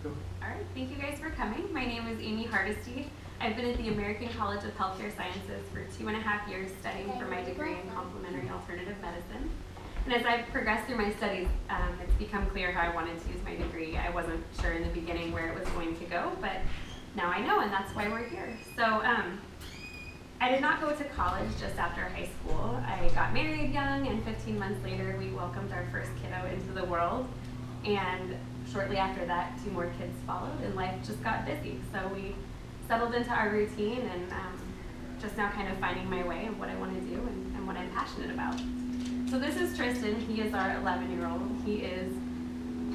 Go. All right, thank you guys for coming. My name is Amy Hardesty. I've been at the American College of Healthcare Sciences for 2.5 years studying for my degree in complementary alternative medicine. And as I've progressed through my studies, it's become clear how I wanted to use my degree. I wasn't sure in the beginning where it was going to go, but now I know, and that's why we're here. So I did not go to college just after high school. I got married young, and 15 months later, we welcomed our first kiddo into the world. And shortly after that, 2 more kids followed, and life just got busy. So we settled into our routine, and just now kind of finding my way and what I want to do and what I'm passionate about. So this is Tristan. He is our 11-year-old. He is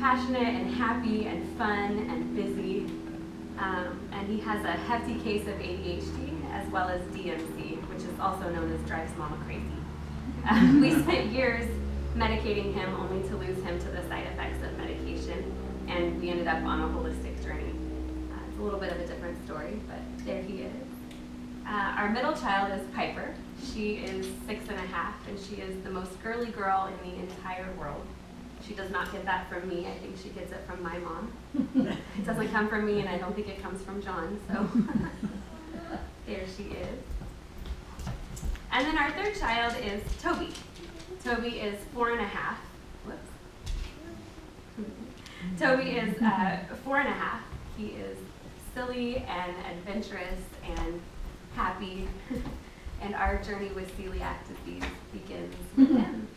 passionate and happy and fun and busy. And he has a hefty case of ADHD as well as DMC, which is also known as drives mama crazy. We spent years medicating him only to lose him to the side effects of medication, and we ended up on a holistic journey. It's a little bit of a different story, but there he is. Our middle child is Piper. She is 6.5, and she is the most girly girl in the entire world. She does not get that from me. I think she gets it from my mom. It doesn't come from me, and I don't think it comes from John, so there she is. And then our third child is Toby. Toby is 4.5. Whoops. Toby is 4.5. He is silly and adventurous and happy, and our journey with celiac disease begins with him.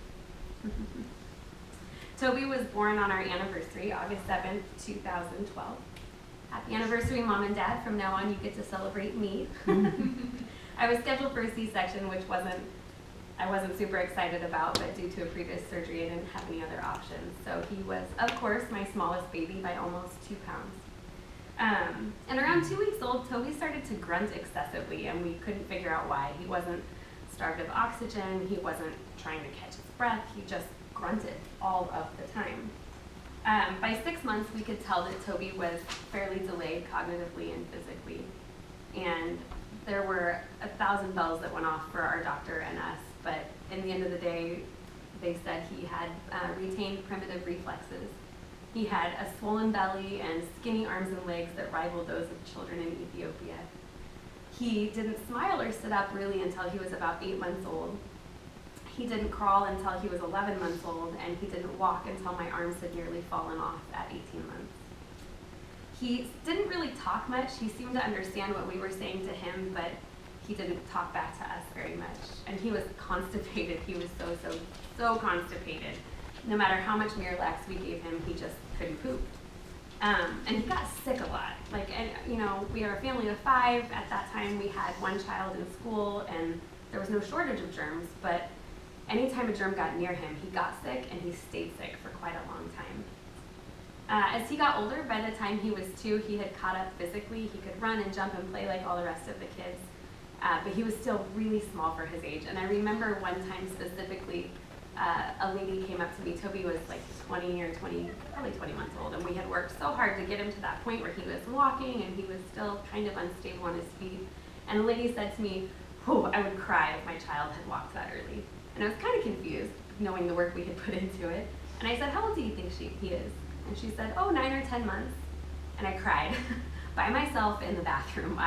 Toby was born on our anniversary, August 7th, 2012. Happy anniversary, Mom and Dad. From now on, you get to celebrate me. I was scheduled for a C-section, which I wasn't super excited about, but due to a previous surgery, I didn't have any other options. So he was, of course, my smallest baby by almost 2 pounds. And around 2 weeks old, Toby started to grunt excessively, and we couldn't figure out why. He wasn't starved of oxygen, he wasn't trying to catch his breath, he just grunted all of the time. By 6 months, we could tell that Toby was fairly delayed cognitively and physically. And there were 1,000 bells that went off for our doctor and us, but in the end of the day, they said he had retained primitive reflexes. He had a swollen belly and skinny arms and legs that rivaled those of children in Ethiopia. He didn't smile or sit up really until he was about 8 months old. He didn't crawl until he was 11 months old, and he didn't walk until my arms had nearly fallen off at 18 months. He didn't really talk much. He seemed to understand what we were saying to him, but he didn't talk back to us very much. And he was constipated. He was so constipated. No matter how much Miralax we gave him, he just couldn't poop. And he got sick a lot. We are a family of 5. At that time, we had 1 child in school, and there was no shortage of germs, but anytime a germ got near him, he got sick, and he stayed sick for quite a long time. As he got older, by the time he was 2, he had caught up physically. He could run and jump and play like all the rest of the kids, but he was still really small for his age. And I remember one time specifically, a lady came up to me. Toby was like probably 20 months old, and we had worked so hard to get him to that point where he was walking and he was still kind of unstable on his feet. And the lady said to me, "Oh, I would cry if my child had walked that early." And I was kind of confused, knowing the work we had put into it. And I said, "How old do you think he is?" And she said, "Oh, 9 or 10 months. And I cried by myself in the bathroom.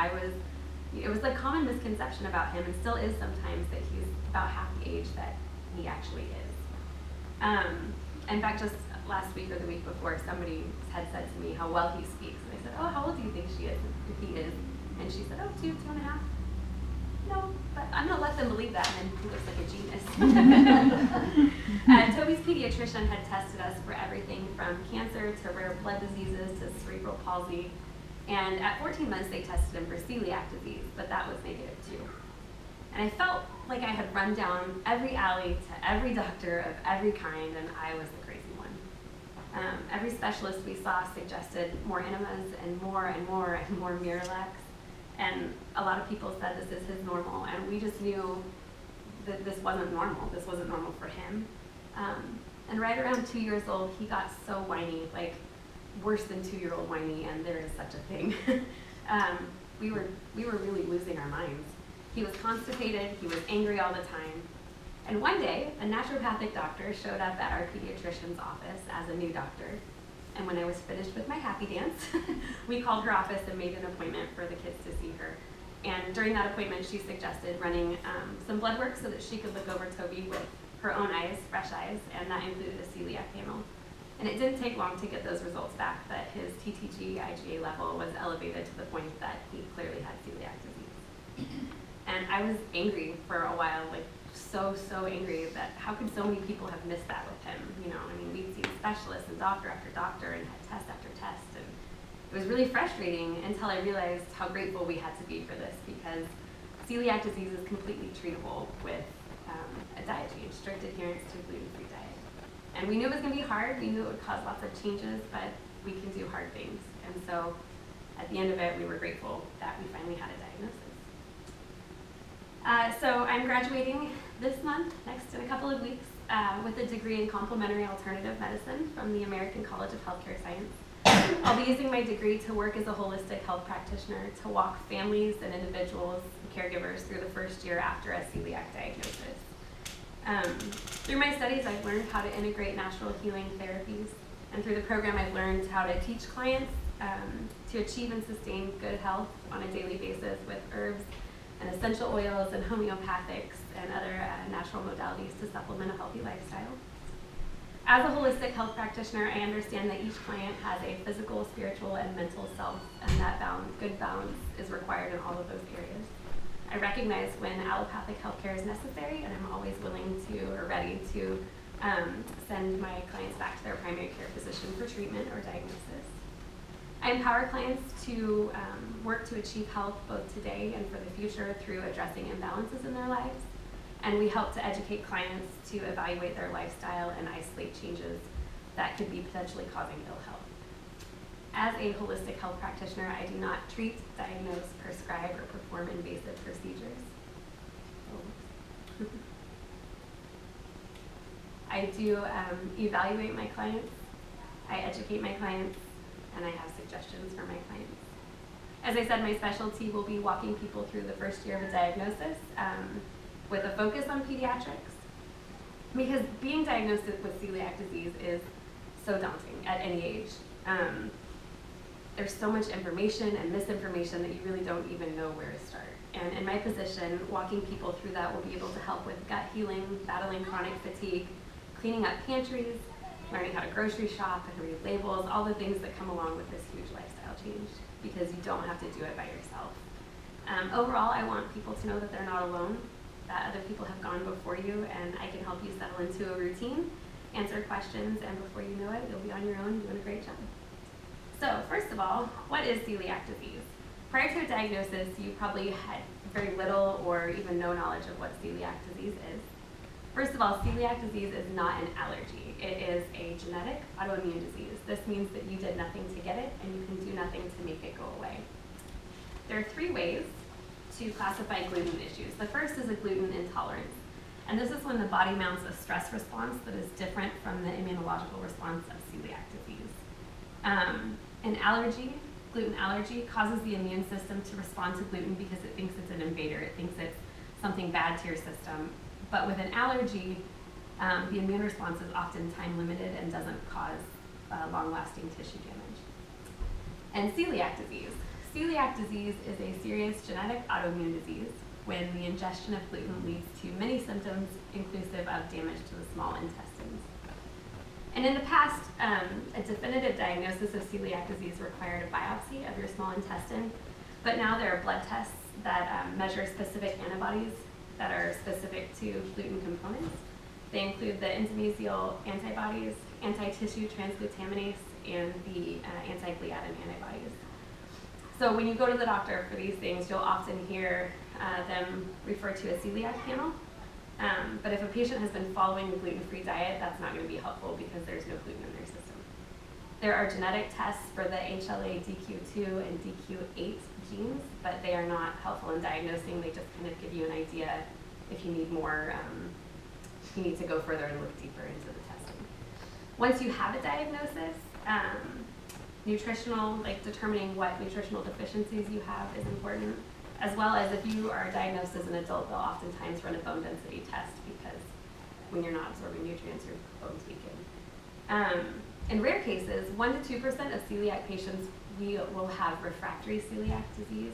It was a common misconception about him, and still is sometimes, that he's about half the age that he actually is. In fact, just last week or the week before, somebody had said to me how well he speaks. And I said, "Oh, how old do you think he is?" And she said, "Oh, 2.5. No, but I'm going to let them believe that, and then he looks like a genius. Toby's pediatrician had tested us for everything from cancer to rare blood diseases to cerebral palsy. And at 14 months, they tested him for celiac disease, but that was negative too. And I felt like I had run down every alley to every doctor of every kind, and I was the crazy one. Every specialist we saw suggested more enemas and more Miralax. And a lot of people said this is his normal, and we just knew that this wasn't normal. This wasn't normal for him. And right around 2 years old, he got so whiny, like worse than 2-year-old whiny, and there is such a thing. We were really losing our minds. He was constipated, he was angry all the time. And one day, a naturopathic doctor showed up at our pediatrician's office as a new doctor. And when I was finished with my happy dance, we called her office and made an appointment for the kids to see her. And during that appointment, she suggested running some blood work so that she could look over Toby with her own eyes, fresh eyes, and that included a celiac panel. And it didn't take long to get those results back, that his TTG IgA level was elevated to the point that he clearly had celiac disease. And I was angry for a while, like so angry that how could so many people have missed that with him? You know, I mean, we'd seen specialists and doctor after doctor and had test after test, and it was really frustrating until I realized how grateful we had to be for this, because celiac disease is completely treatable with a diet change, strict adherence to a gluten-free diet. And we knew it was going to be hard. We knew it would cause lots of changes, but we can do hard things. And so at the end of it, we were grateful that we finally had a diagnosis. So I'm graduating this month, next in a couple of weeks, with a degree in complementary alternative medicine from the American College of Healthcare Science. I'll be using my degree to work as a holistic health practitioner to walk families and individuals and caregivers through the first year after a celiac diagnosis. Through my studies, I've learned how to integrate natural healing therapies, and through the program, I've learned how to teach clients to achieve and sustain good health on a daily basis with herbs and essential oils and homeopathics and other natural modalities to supplement a healthy lifestyle. As a holistic health practitioner, I understand that each client has a physical, spiritual, and mental self, and that good balance is required in all of those areas. I recognize when allopathic healthcare is necessary, and I'm always willing to or ready to send my clients back to their primary care physician for treatment or diagnosis. I empower clients to work to achieve health both today and for the future through addressing imbalances in their lives. And we help to educate clients to evaluate their lifestyle and isolate changes that could be potentially causing ill health. As a holistic health practitioner, I do not treat, diagnose, prescribe, or perform invasive procedures. I do evaluate my clients, I educate my clients, and I have suggestions for my clients. As I said, my specialty will be walking people through the first year of a diagnosis with a focus on pediatrics, because being diagnosed with celiac disease is so daunting at any age. There's so much information and misinformation that you really don't even know where to start. And in my position, walking people through that will be able to help with gut healing, battling chronic fatigue, cleaning up pantries, learning how to grocery shop and read labels, all the things that come along with this huge lifestyle change, because you don't have to do it by yourself. Overall, I want people to know that they're not alone, that other people have gone before you, and I can help you settle into a routine, answer questions, and before you know it, you'll be on your own doing a great job. So first of all, what is celiac disease? Prior to a diagnosis, you probably had very little or even no knowledge of what celiac disease is. First of all, celiac disease is not an allergy. It is a genetic autoimmune disease. This means that you did nothing to get it, and you can do nothing to make it go away. There are 3 ways to classify gluten issues. The first is a gluten intolerance. And this is when the body mounts a stress response that is different from the immunological response of celiac disease. An allergy, gluten allergy, causes the immune system to respond to gluten because it thinks it's an invader. It thinks it's something bad to your system. But with an allergy, the immune response is often time limited and doesn't cause long-lasting tissue damage. And celiac disease. Celiac disease is a serious genetic autoimmune disease when the ingestion of gluten leads to many symptoms inclusive of damage to the small intestines. And in the past, a definitive diagnosis of celiac disease required a biopsy of your small intestine, but now there are blood tests that measure specific antibodies that are specific to gluten components. They include the intranasal antibodies, anti-tissue transglutaminase, and the anti-gliadin antibodies. So when you go to the doctor for these things, you'll often hear them refer to a celiac panel. But if a patient has been following a gluten-free diet, that's not going to be helpful because there's no gluten in their system. There are genetic tests for the HLA-DQ2 and DQ8 genes, but they are not helpful in diagnosing. They just kind of give you an idea if you need more, if you need to go further and look deeper into the testing. Once you have a diagnosis, determining what nutritional deficiencies you have is important, as well as if you are diagnosed as an adult, they'll oftentimes run a bone density test because when you're not absorbing nutrients, your bones weaken. In rare cases, 1 to 2% of celiac patients will have refractory celiac disease,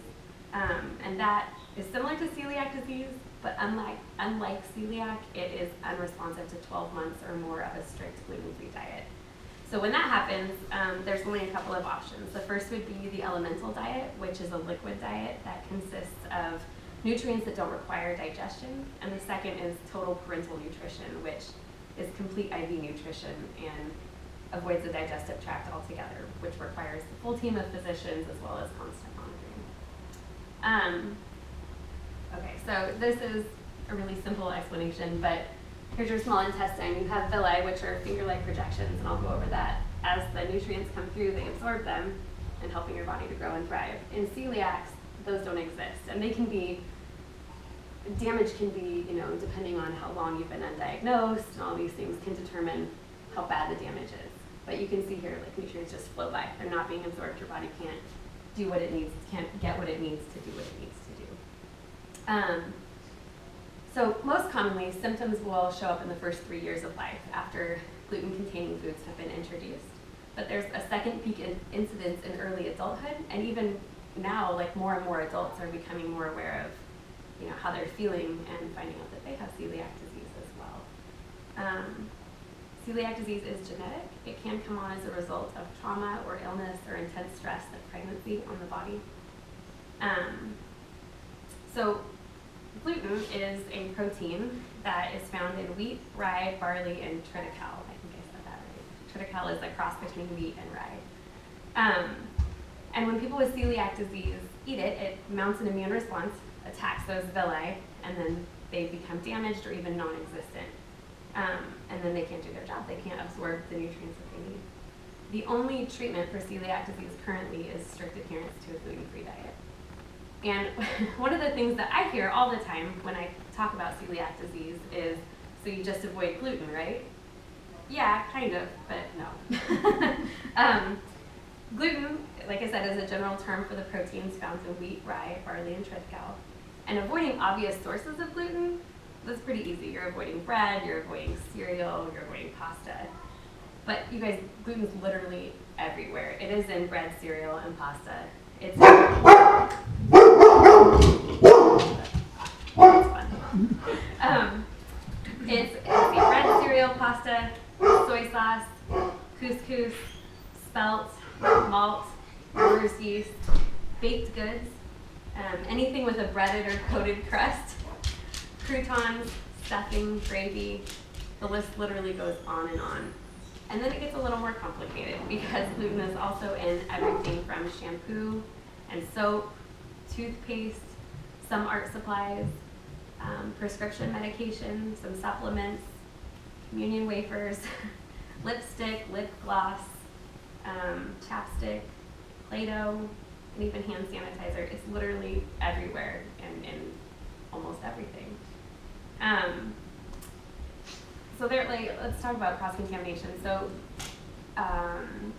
and that is similar to celiac disease, but unlike celiac, it is unresponsive to 12 months or more of a strict gluten-free diet. So when that happens, there's only a couple of options. The first would be the elemental diet, which is a liquid diet that consists of nutrients that don't require digestion, and the second is total parental nutrition, which is complete IV nutrition and avoids the digestive tract altogether, which requires the full team of physicians as well as constant monitoring. Okay, so this is a really simple explanation, but here's your small intestine. You have villi, which are finger-like projections, and I'll go over that. As the nutrients come through, they absorb them and helping your body to grow and thrive. In celiacs, those don't exist, and they can be, damage can be, depending on how long you've been undiagnosed, and all these things can determine how bad the damage is. But you can see here, like, nutrients just flow by. They're not being absorbed. Your body can't do what it needs, can't get what it needs to do what it needs to do. So most commonly, symptoms will show up in the first 3 years of life after gluten-containing foods have been introduced. But there's a second peak in incidence in early adulthood, and even now, like, more and more adults are becoming more aware of, how they're feeling and finding out that they have celiac disease as well. Celiac disease is genetic. It can come on as a result of trauma or illness or intense stress like pregnancy on the body. So gluten is a protein that is found in wheat, rye, barley, and triticale. I think I said that right. Triticale is a cross between wheat and rye. And when people with celiac disease eat it, it mounts an immune response, attacks those villi, and then they become damaged or even non-existent. And then they can't do their job. They can't absorb the nutrients that they need. The only treatment for celiac disease currently is strict adherence to a gluten-free diet. And one of the things that I hear all the time when I talk about celiac disease is, so you just avoid gluten, right? Yeah, kind of, but no. Gluten, like I said, is a general term for the proteins found in wheat, rye, barley, and triticale. And avoiding obvious sources of gluten, that's pretty easy. You're avoiding bread, you're avoiding cereal, you're avoiding pasta. But you guys, gluten's literally everywhere. It is in bread, cereal, and pasta. It's fun. It's bread, cereal, pasta, soy sauce, couscous, spelt, malt, brewer's yeast, baked goods, anything with a breaded or coated crust, croutons, stuffing, gravy. The list literally goes on and on. And then it gets a little more complicated because gluten is also in everything from shampoo and soap, toothpaste, some art supplies, prescription medication, some supplements, communion wafers, lipstick, lip gloss, chapstick, Play-Doh, and even hand sanitizer. It's literally everywhere and in almost everything. So let's talk about cross-contamination. So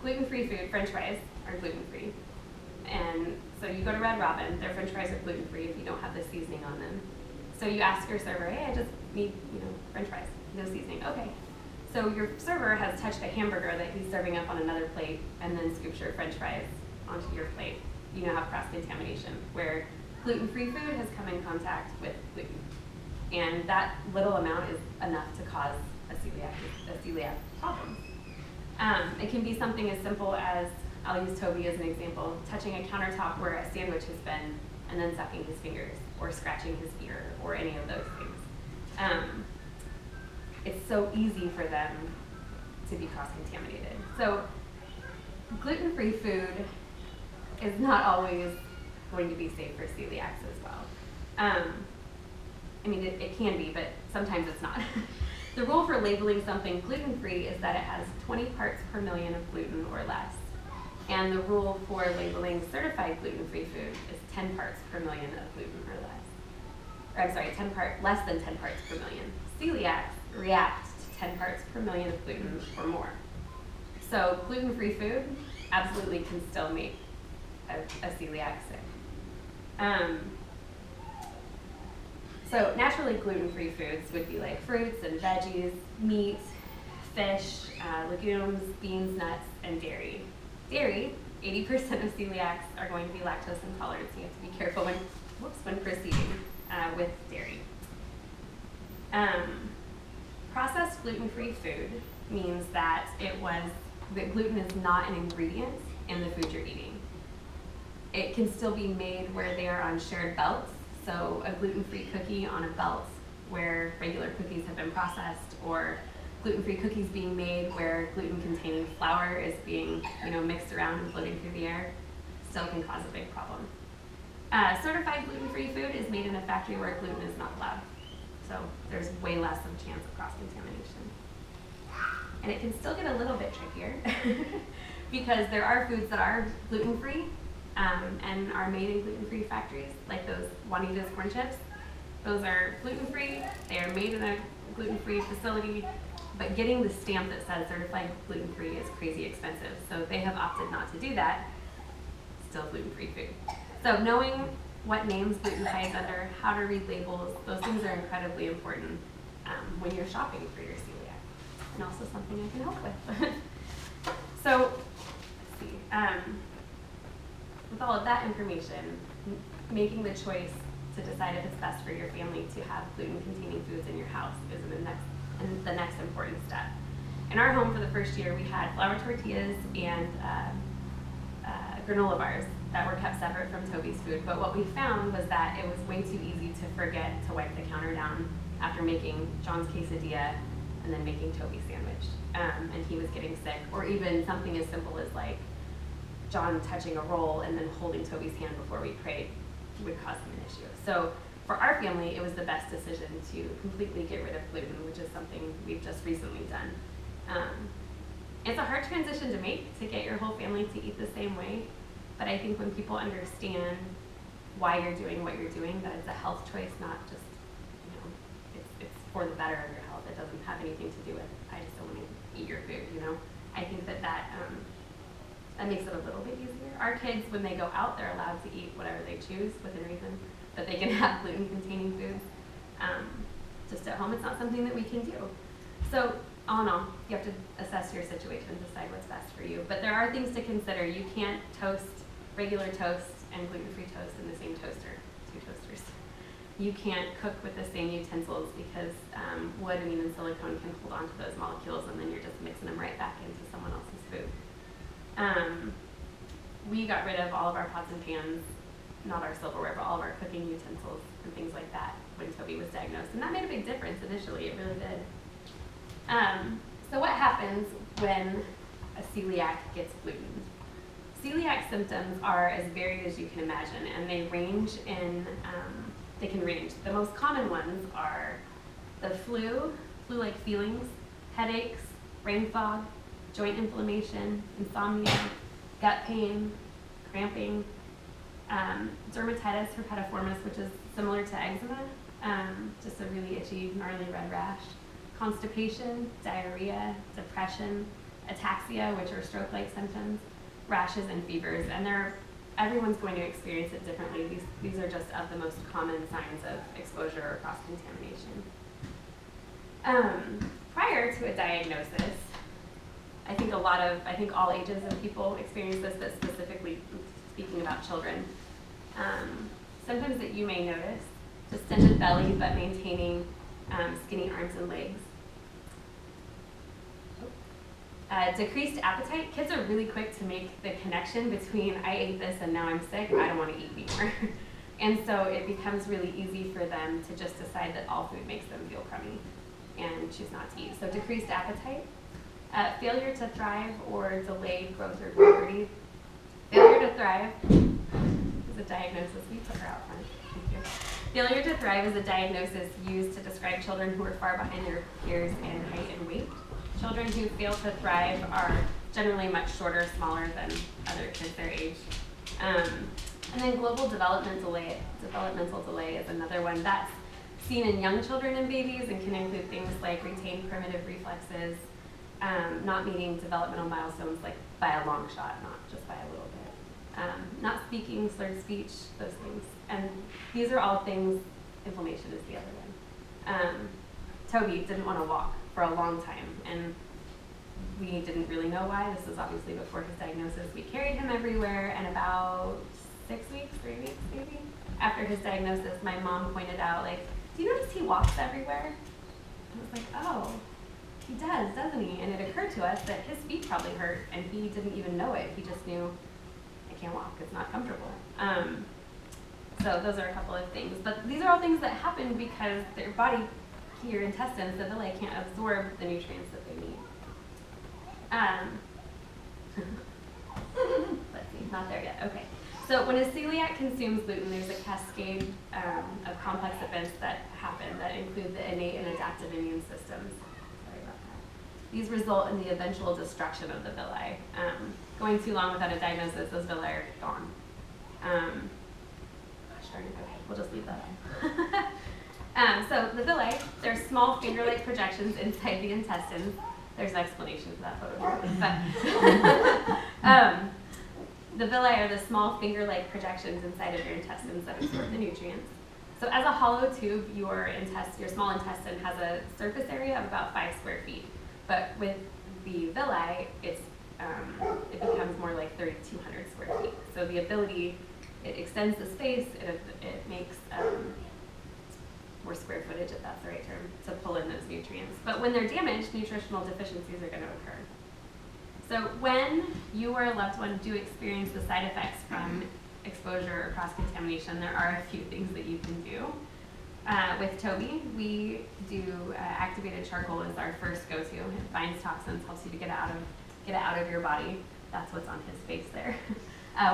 gluten-free food, French fries, are gluten-free. And so you go to Red Robin, their French fries are gluten-free if you don't have the seasoning on them. So you ask your server, hey, I just need, French fries, no seasoning. Okay. So your server has touched a hamburger that he's serving up on another plate and then scoops your French fries onto your plate. You now have cross-contamination where gluten-free food has come in contact with gluten. And that little amount is enough to cause a celiac problem. It can be something as simple as, I'll use Toby as an example, touching a countertop where a sandwich has been and then sucking his fingers or scratching his ear or any of those things. It's so easy for them to be cross-contaminated. So gluten-free food is not always going to be safe for celiacs as well. It can be, but sometimes it's not. The rule for labeling something gluten-free is that it has 20 parts per million of gluten or less. And the rule for labeling certified gluten-free food is 10 parts per million of gluten or less. Or I'm sorry, less than 10 parts per million. Celiacs react to 10 parts per million of gluten or more. So gluten-free food absolutely can still make a celiac sick. So naturally gluten-free foods would be like fruits and veggies, meat, fish, legumes, beans, nuts, and dairy. Dairy, 80% of celiacs are going to be lactose intolerant, so you have to be careful when proceeding with dairy. Processed gluten-free food means that gluten is not an ingredient in the food you're eating. It can still be made where they are on shared belts, so a gluten-free cookie on a belt where regular cookies have been processed, or gluten-free cookies being made where gluten-containing flour is being mixed around and floating through the air, still can cause a big problem. Certified gluten-free food is made in a factory where gluten is not allowed, so there's way less of a chance of cross-contamination. And it can still get a little bit trickier because there are foods that are gluten-free and are made in gluten-free factories, like those Juanita's corn chips. Those are gluten-free, they are made in a gluten-free facility, but getting the stamp that says certified gluten-free is crazy expensive. So they have opted not to do that. Still gluten-free food. So knowing what names gluten hides under, how to read labels, those things are incredibly important when you're shopping for your celiac, and also something I can help with. So, let's see. With all of that information, making the choice to decide if it's best for your family to have gluten-containing foods in your house is the next important step. In our home for the first year, we had flour tortillas and granola bars that were kept separate from Toby's food, but what we found was that it was way too easy to forget to wipe the counter down after making John's quesadilla and then making Toby's sandwich, and he was getting sick, or even something as simple as like John touching a roll and then holding Toby's hand before we prayed would cause him an issue. So for our family, it was the best decision to completely get rid of gluten, which is something we've just recently done. It's a hard transition to make, to get your whole family to eat the same way, but I think when people understand why you're doing what you're doing, that it's a health choice, not just, it's for the better of your health. It doesn't have anything to do with, I just don't want to eat your food, I think that makes it a little bit easier. Our kids, when they go out, they're allowed to eat whatever they choose within reason, but they can have gluten-containing foods. Just at home, it's not something that we can do. So all in all, you have to assess your situation, decide what's best for you. But there are things to consider. You can't toast regular toast and gluten-free toast in the same toaster, 2 toasters. You can't cook with the same utensils because wood, and silicone can hold on to those molecules, and then you're just mixing them right back into someone else's food. We got rid of all of our pots and pans, not our silverware, but all of our cooking utensils and things like that when Toby was diagnosed. And that made a big difference initially, it really did. So what happens when a celiac gets gluten? Celiac symptoms are as varied as you can imagine, and they range in, they can range. The most common ones are the flu-like feelings, headaches, brain fog, joint inflammation, insomnia, gut pain, cramping, dermatitis herpetiformis, which is similar to eczema, just a really itchy, gnarly red rash, constipation, diarrhea, depression, ataxia, which are stroke-like symptoms, rashes, and fevers. And everyone's going to experience it differently. These are just of the most common signs of exposure or cross-contamination. Prior to a diagnosis, I think all ages of people experience this, but specifically speaking about children. Symptoms that you may notice: distended belly, but maintaining skinny arms and legs. Decreased appetite. Kids are really quick to make the connection between I ate this and now I'm sick, I don't want to eat anymore. And so it becomes really easy for them to just decide that all food makes them feel crummy and choose not to eat. So decreased appetite. Failure to thrive or delayed growth or puberty. Failure to thrive is a diagnosis. We took her out front. Thank you. Failure to thrive is a diagnosis used to describe children who are far behind their peers in height and weight. Children who fail to thrive are generally much shorter, smaller than other kids their age. And then global developmental delay is another one that's seen in young children and babies and can include things like retained primitive reflexes, not meeting developmental milestones like by a long shot, not just by a little bit. Not speaking, slurred speech, those things. And these are all things, inflammation is the other one. Toby didn't want to walk for a long time, and We didn't really know why. This was obviously before his diagnosis. We carried him everywhere, and about 3 weeks maybe, after his diagnosis, my mom pointed out, like, do you notice he walks everywhere? I was like, oh, he does, doesn't he? And it occurred to us that his feet probably hurt, and he didn't even know it. He just knew, I can't walk, it's not comfortable. So those are a couple of things. But these are all things that happen because their body, your intestines, the villi, can't absorb the nutrients that they need. Let's see, not there yet. Okay. So when a celiac consumes gluten, there's a cascade of complex events that happen that include the innate and adaptive immune systems. Sorry about that. These result in the eventual destruction of the villi. Going too long without a diagnosis, those villi are gone. Okay, we'll just leave that on. So the villi, they're small finger-like projections inside the intestines. There's an explanation for that photo. But the villi are the small finger-like projections inside of your intestines that absorb the nutrients. So as a hollow tube, your small intestine has a surface area of about 5 square feet. But with the villi, it becomes more like 3,200 square feet. So the ability, it extends the space, it makes more square footage, if that's the right term, to pull in those nutrients. But when they're damaged, nutritional deficiencies are going to occur. So when you or a loved one do experience the side effects from exposure or cross-contamination, there are a few things that you can do. With Toby, we do activated charcoal as our first go-to. It binds toxins, helps you to get it out of your body. That's what's on his face there.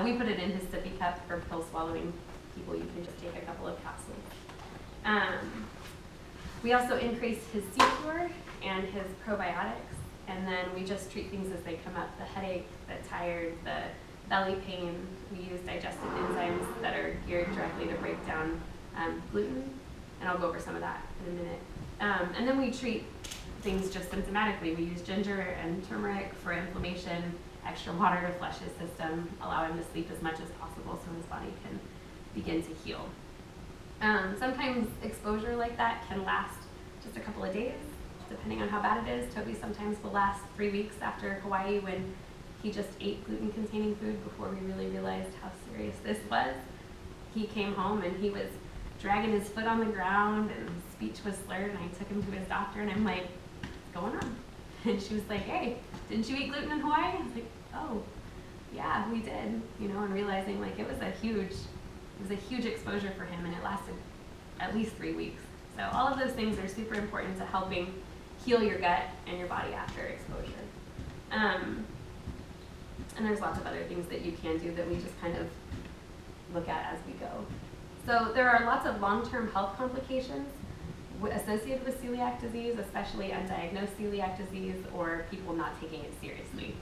We put it in his sippy cup for pill swallowing people. You can just take a couple of capsules. We also increase his C-Cure and his probiotics, and then we just treat things as they come up. The headache, the tired, the belly pain. We use digestive enzymes that are geared directly to break down gluten, and I'll go over some of that in a minute. And then we treat things just symptomatically. We use ginger and turmeric for inflammation, extra water to flush his system, allow him to sleep as much as possible so his body can begin to heal. Sometimes exposure like that can last just a couple of days, depending on how bad it is. Toby sometimes will last 3 weeks after Hawaii when he just ate gluten-containing food before we really realized how serious this was. He came home and he was dragging his foot on the ground and his speech was slurred, and I took him to his doctor and I'm like, what's going on? And she was like, hey, didn't you eat gluten in Hawaii? I was like, oh, yeah, we did, and realizing like it was a huge exposure for him, and it lasted at least 3 weeks. So all of those things are super important to helping heal your gut and your body after exposure. And there's lots of other things that you can do that we just kind of look at as we go. So there are lots of long-term health complications associated with celiac disease, especially undiagnosed celiac disease or people not taking it seriously.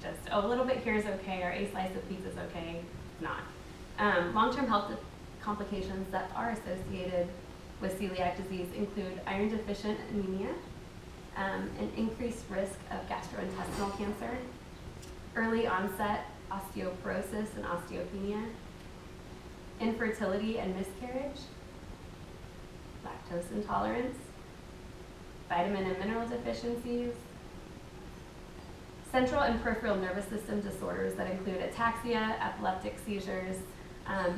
Just, a little bit here is okay, or a slice of pizza is okay, not. Long-term health complications that are associated with celiac disease include iron deficient anemia, an increased risk of gastrointestinal cancer, early onset osteoporosis and osteopenia, infertility and miscarriage, lactose intolerance, vitamin and mineral deficiencies, central and peripheral nervous system disorders that include ataxia, epileptic seizures,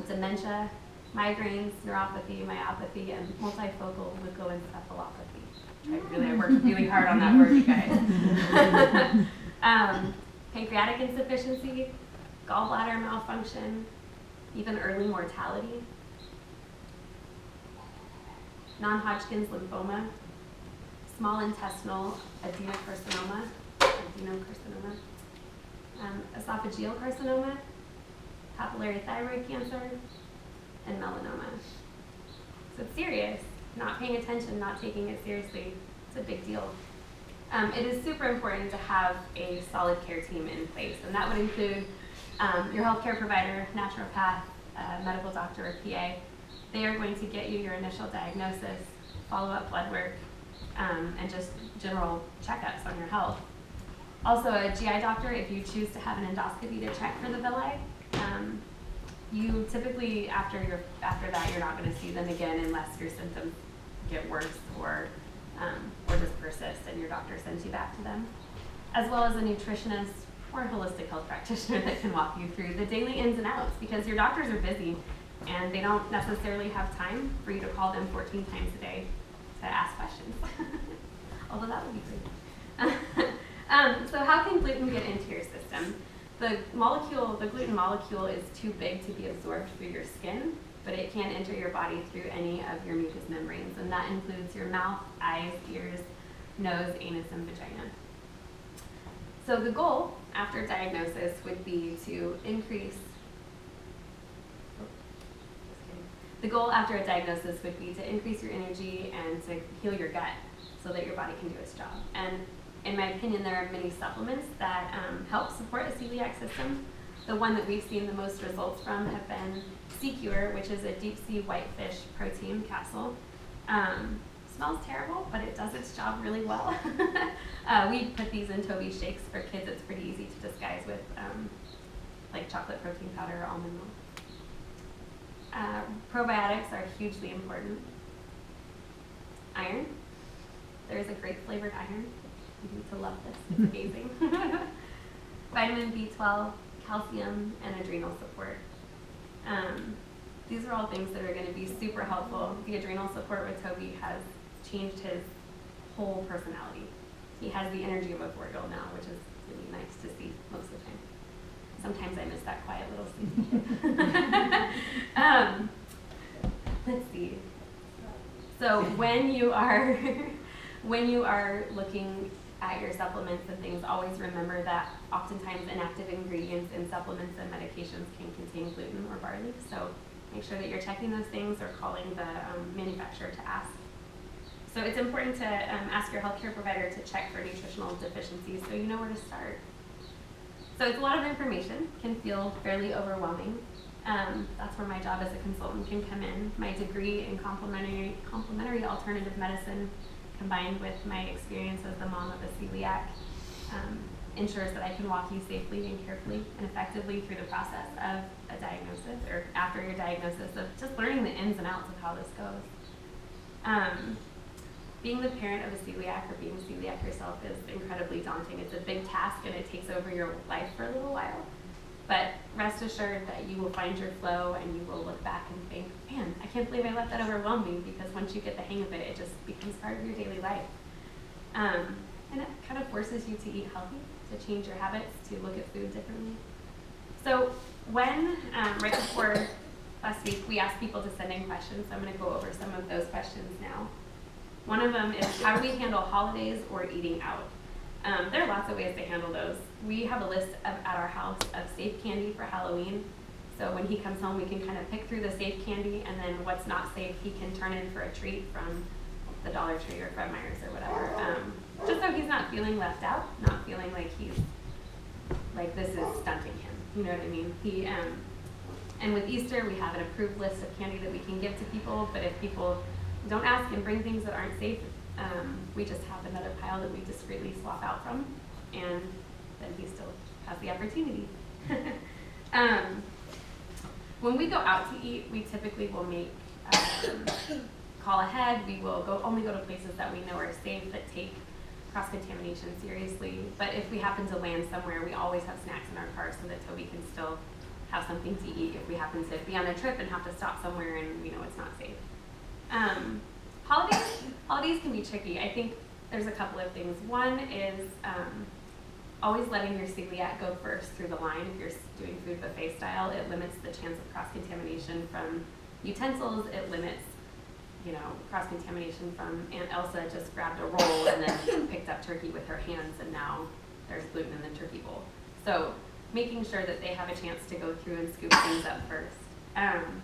dementia, migraines, neuropathy, myopathy, and multifocal leukoencephalopathy. I worked really hard on that word, you guys. Pancreatic insufficiency, gallbladder malfunction, even early mortality, non-Hodgkin's lymphoma, small intestinal adenocarcinoma, esophageal carcinoma, papillary thyroid cancer, and melanoma. So it's serious. Not paying attention, not taking it seriously, it's a big deal. It is super important to have a solid care team in place, and that would include your healthcare provider, naturopath, medical doctor, or PA. They are going to get you your initial diagnosis, follow-up blood work, and just general checkups on your health. Also a GI doctor if you choose to have an endoscopy to check for the villi. You typically, after that, you're not going to see them again unless your symptoms get worse or just persist and your doctor sends you back to them. as well as a nutritionist or a holistic health practitioner that can walk you through the daily ins and outs, because your doctors are busy and they don't necessarily have time for you to call them 14 times a day to ask questions. Although that would be great. So how can gluten get into your system? The gluten molecule is too big to be absorbed through your skin, but it can enter your body through any of your mucous membranes, and that includes your mouth, eyes, ears, nose, anus, and vagina. So the goal after diagnosis would be to increase, your energy and to heal your gut so that your body can do its job. And in my opinion, there are many supplements that help support a celiac system. The one that we've seen the most results from have been C-Cure, which is a deep sea whitefish protein capsule. Smells terrible, but it does its job really well. We put these in Toby shakes for kids. It's pretty easy to disguise with like chocolate protein powder or almond milk. Probiotics are hugely important. Iron. There's a great flavored iron. You need to love this. It's amazing. Vitamin B12, calcium, and adrenal support. These are all things that are going to be super helpful. The adrenal support with Toby has changed his whole personality. He has the energy of a 4-year-old now, which is really nice to see most of the time. Sometimes I miss that quiet little sleepy kid. Let's see. So when you are looking at your supplements and things, always remember that oftentimes inactive ingredients in supplements and medications can contain gluten or barley. So make sure that you're checking those things or calling the manufacturer to ask. So it's important to ask your healthcare provider to check for nutritional deficiencies so you know where to start. So it's a lot of information, can feel fairly overwhelming. That's where my job as a consultant can come in. My degree in complementary alternative medicine combined with my experience as the mom of a celiac ensures that I can walk you safely and carefully and effectively through the process of a diagnosis, or after your diagnosis, of just learning the ins and outs of how this goes. Being the parent of a celiac or being a celiac yourself is incredibly daunting. It's a big task and it takes over your life for a little while. But rest assured that you will find your flow and you will look back and think, man, I can't believe I let that overwhelm me, because once you get the hang of it, it just becomes part of your daily life. And it kind of forces you to eat healthy, to change your habits, to look at food differently. So when, right before last week, we asked people to send in questions, so I'm going to go over some of those questions now. One of them is, how do we handle holidays or eating out? There are lots of ways to handle those. We have a list at our house of safe candy for Halloween. So when he comes home, we can kind of pick through the safe candy, and then what's not safe, he can turn in for a treat from the Dollar Tree or Fred Meyer's or whatever. Just so he's not feeling left out, not feeling like this is stunting him. You know what I mean? And with Easter, we have an approved list of candy that we can give to people, but if people don't ask and bring things that aren't safe, we just have another pile that we discreetly swap out from, and then he still has the opportunity. When we go out to eat, we typically will make call ahead. We will only go to places that we know are safe, that take cross-contamination seriously. But if we happen to land somewhere, we always have snacks in our car so that Toby can still have something to eat if we happen to be on a trip and have to stop somewhere and we know it's not safe. Holidays can be tricky. I think there's a couple of things. One is always letting your celiac go first through the line. If you're doing food buffet style, it limits the chance of cross-contamination from utensils. It limits, cross-contamination from Aunt Elsa just grabbed a roll and then picked up turkey with her hands, and now there's gluten in the turkey bowl. So making sure that they have a chance to go through and scoop things up first. And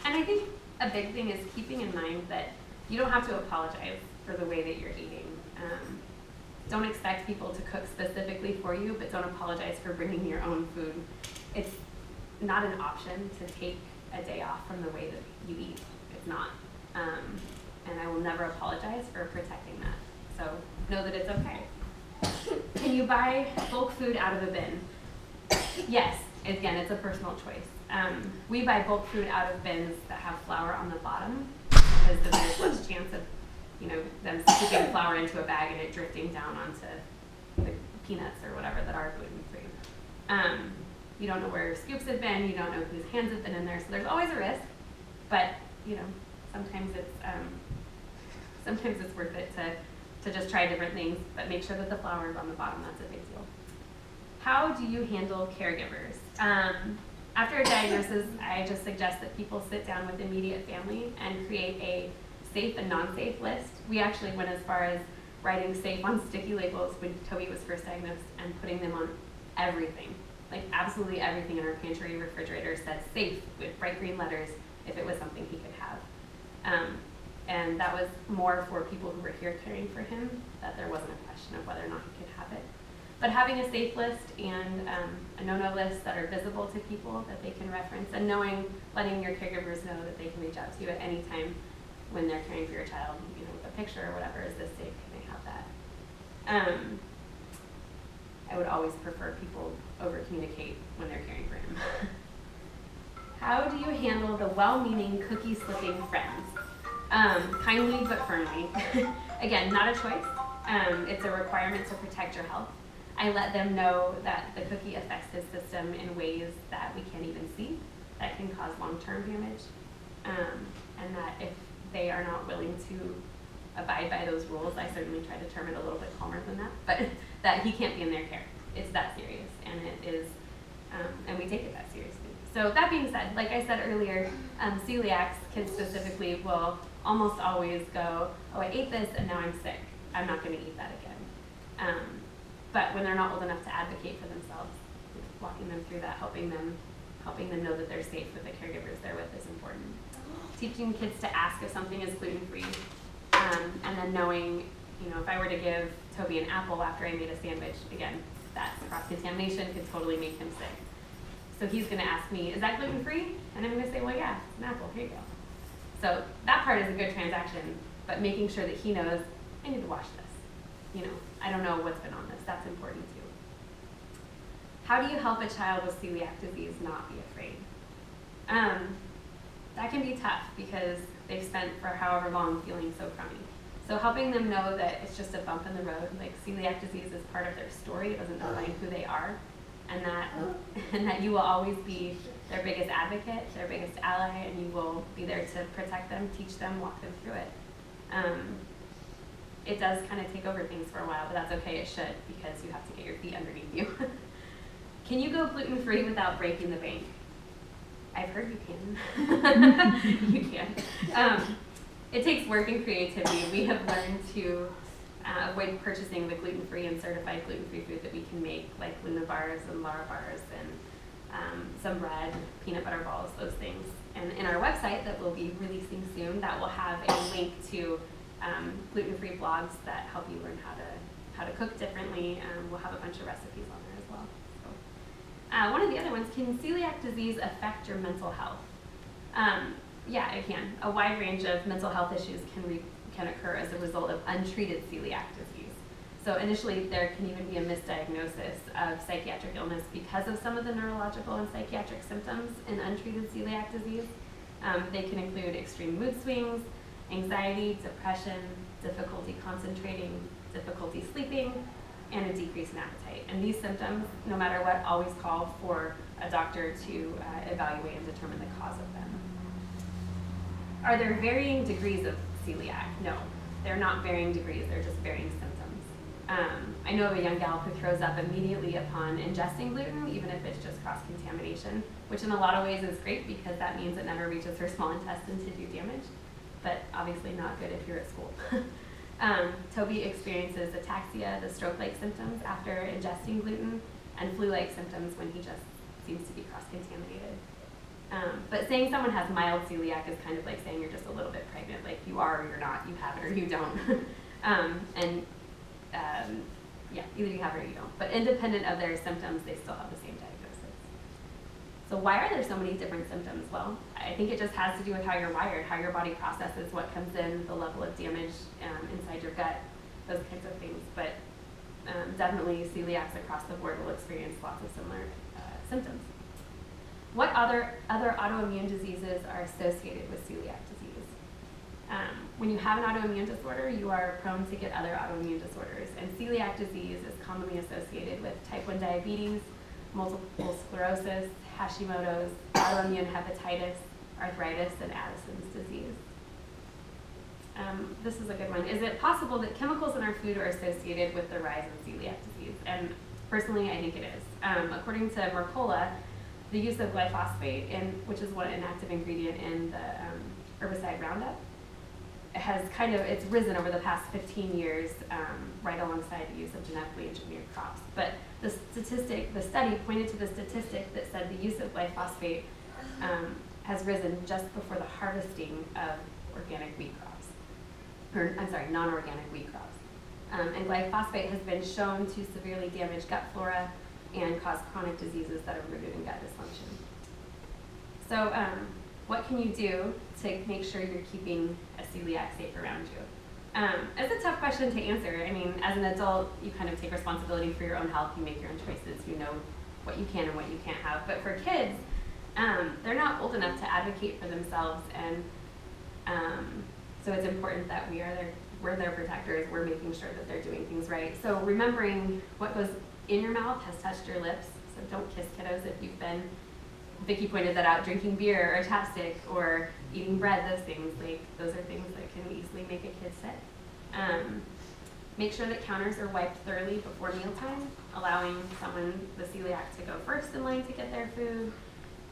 I think a big thing is keeping in mind that you don't have to apologize for the way that you're eating. Don't expect people to cook specifically for you, but don't apologize for bringing your own food. It's not an option to take a day off from the way that you eat. It's not. And I will never apologize for protecting that. So know that it's okay. Can you buy bulk food out of a bin? Yes. Again, it's a personal choice. We buy bulk food out of bins that have flour on the bottom, because then there's less chance of them scooping flour into a bag and it drifting down onto the peanuts or whatever that are gluten-free. You don't know where scoops have been, you don't know whose hands have been in there, so there's always a risk, but sometimes it's worth it to just try different things, but make sure that the flour is on the bottom. That's a big deal. How do you handle caregivers? After a diagnosis, I just suggest that people sit down with immediate family and create a safe and non-safe list. We actually went as far as writing safe on sticky labels when Toby was first diagnosed and putting them on everything. Like absolutely everything in our pantry refrigerator said safe with bright green letters if it was something he could have. And that was more for people who were here caring for him, that there wasn't a question of whether or not he could have it. But having a safe list and a no-no list that are visible to people that they can reference, and letting your caregivers know that they can reach out to you at any time when they're caring for your child, with a picture or whatever, is this safe, can they have that? I would always prefer people over-communicate when they're caring for him. How do you handle the well-meaning cookie-slipping friends? Kindly but firmly. Again, not a choice. It's a requirement to protect your health. I let them know that the cookie affects his system in ways that we can't even see, that can cause long-term damage, and that if they are not willing to abide by those rules, I certainly try to term it a little bit calmer than that, but that he can't be in their care. It's that serious, and it is, and we take it that seriously. So that being said, like I said earlier, celiacs, kids specifically, will almost always go, oh, I ate this and now I'm sick. I'm not going to eat that again. But when they're not old enough to advocate for themselves, walking them through that, helping them know that they're safe with the caregivers they're with is important. Teaching kids to ask if something is gluten-free, and then knowing, if I were to give Toby an apple after I made a sandwich, again, that cross-contamination could totally make him sick. So he's going to ask me, is that gluten-free? And I'm going to say, well, yeah, it's an apple, here you go. So that part is a good transaction, but making sure that he knows, I need to wash this. I don't know what's been on this. That's important too. How do you help a child with celiac disease not be afraid? That can be tough because they've spent for however long feeling so crummy. So helping them know that it's just a bump in the road, like celiac disease is part of their story, it doesn't define who they are, and that you will always be their biggest advocate, their biggest ally, and you will be there to protect them, teach them, walk them through it. It does kind of take over things for a while, but that's okay, it should, because you have to get your feet underneath you. Can you go gluten-free without breaking the bank? I've heard you can. You can. It takes work and creativity. We have learned to avoid purchasing the gluten-free and certified gluten-free food that we can make, like Luna bars and Lara bars and some bread, peanut butter balls, those things. And in our website that we'll be releasing soon, that will have a link to gluten-free blogs that help you learn how to cook differently. We'll have a bunch of recipes on there as well. So, one of the other ones, can celiac disease affect your mental health? Yeah, it can. A wide range of mental health issues can occur as a result of untreated celiac disease. So initially, there can even be a misdiagnosis of psychiatric illness because of some of the neurological and psychiatric symptoms in untreated celiac disease. They can include extreme mood swings, anxiety, depression, difficulty concentrating, difficulty sleeping, and a decrease in appetite. And these symptoms, no matter what, always call for a doctor to evaluate and determine the cause of them. Are there varying degrees of celiac? No, they're not varying degrees, they're just varying symptoms. I know of a young gal who throws up immediately upon ingesting gluten, even if it's just cross-contamination, which in a lot of ways is great because that means it never reaches her small intestine to do damage, but obviously not good if you're at school. Toby experiences ataxia, the stroke-like symptoms after ingesting gluten, and flu-like symptoms when he just seems to be cross-contaminated. But saying someone has mild celiac is kind of like saying you're just a little bit pregnant, like you are or you're not, you have it or you don't. Yeah, either you have it or you don't. But independent of their symptoms, they still have the same diagnosis. So why are there so many different symptoms? Well, I think it just has to do with how you're wired, how your body processes what comes in, the level of damage inside your gut, those kinds of things. But definitely celiacs across the board will experience lots of similar symptoms. What other autoimmune diseases are associated with celiac disease? when you have an autoimmune disorder, you are prone to get other autoimmune disorders. And celiac disease is commonly associated with type 1 diabetes, multiple sclerosis, Hashimoto's, autoimmune hepatitis, arthritis, and Addison's disease. This is a good one. Is it possible that chemicals in our food are associated with the rise in celiac disease? And personally, I think it is. According to Mercola, the use of glyphosate, which is an active ingredient in the herbicide Roundup, it's risen over the past 15 years, right alongside the use of genetically engineered crops. But the study pointed to the statistic that said the use of glyphosate has risen just before the harvesting of organic wheat crops. Non-organic wheat crops. And glyphosate has been shown to severely damage gut flora and cause chronic diseases that are rooted in gut dysfunction. So what can you do to make sure you're keeping a celiac safe around you? It's a tough question to answer. I mean, as an adult, you kind of take responsibility for your own health. You make your own choices. You know what you can and what you can't have. But for kids, they're not old enough to advocate for themselves, and so it's important that we're their protectors. We're making sure that they're doing things right. So remembering what goes in your mouth has touched your lips. So don't kiss kiddos if you've been, Vicki pointed that out, drinking beer or chapstick or eating bread, those things are things that can easily make a kid sick. Make sure that counters are wiped thoroughly before mealtime, allowing someone, the celiac, to go first in line to get their food.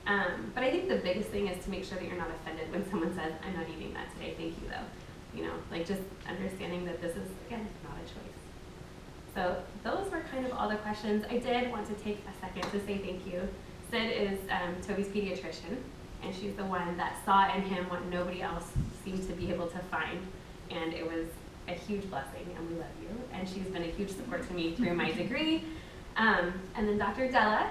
But I think the biggest thing is to make sure that you're not offended when someone says, I'm not eating that today, thank you though. Just understanding that this is, again, not a choice. So those were kind of all the questions. I did want to take a second to say thank you. Sid is Toby's pediatrician, and she's the one that saw in him what nobody else seemed to be able to find. And it was a huge blessing, and we love you. And she's been a huge support to me through my degree. And then Dr. Della,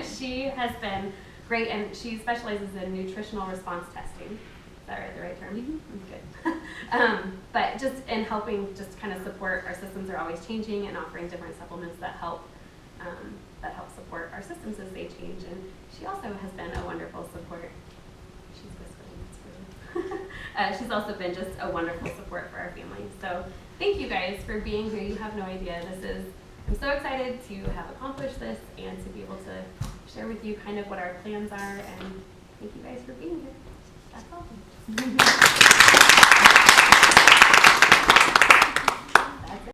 she has been great, and she specializes in nutritional response testing. Is that the right term? Good. But just in helping just kind of support, our systems are always changing, and offering different supplements that help support our systems as they change. And she also has been a wonderful support. She's whispering. She's also been just a wonderful support for our family. So thank you guys for being here. You have no idea. I'm so excited to have accomplished this and to be able to share with you kind of what our plans are. And thank you guys for being here. That's all.